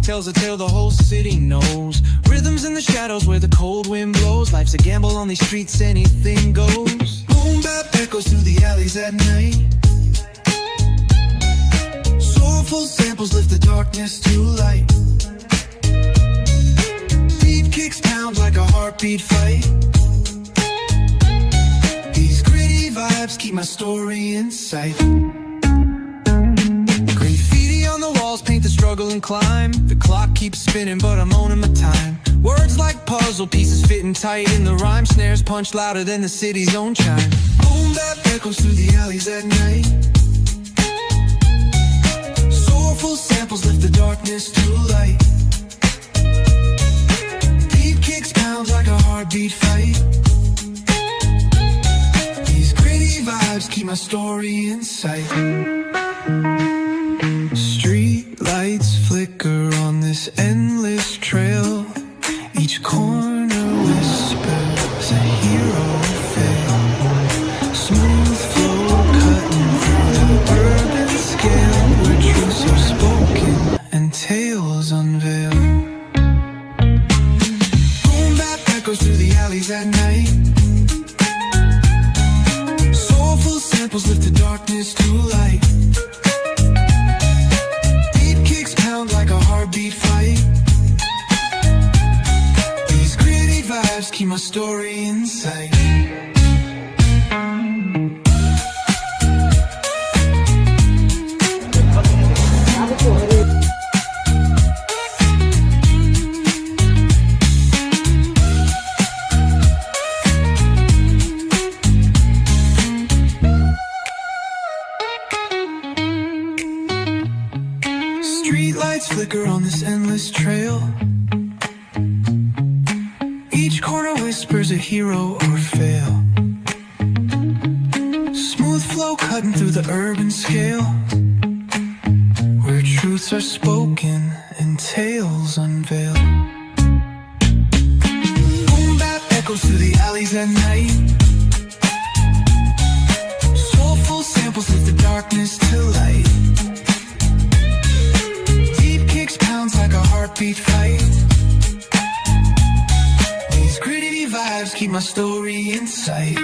tells a tale the whole city knows. Rhythms in the shadows where the cold wind blows. Life's a gamble on these streets, anything goes. Boom bap echoes through the alleys at night. Soulful samples lift the darkness to light. Beat kicks pound like a heartbeat fight. These gritty vibes keep my story in sight. Graffiti on the walls paint the struggle and climb. The clock keeps spinning but I'm owning my time. Words like puzzle pieces fitting tight in the rhyme. Snares punch louder than the city's own chime. Boom bap echoes through the alleys at night. Soulful samples lift the darkness to light. Beat kicks pound like a heartbeat fight. These gritty vibes keep my story in sight. Street lights flicker on this endless trail. Each corner whispers a hero feel. Smooth flow cutting through the urban scale, where truths are spoken and tales unveil. Boom bap echoes through the alleys at night. Soulful samples lift the darkness to light. Beat kicks pound like a heartbeat fight. These gritty vibes keep my story in sight. Street lights flicker on this endless trail. Each corner whispers a hero or fail. Smooth flow cutting through the urban scale, where truths are spoken and tales unveiled. Boom bap echoes through the alleys at night. Soulful samples lift the darkness to light. Deep kicks pounds like a heartbeat fight. These gritty vibes keep my story in sight.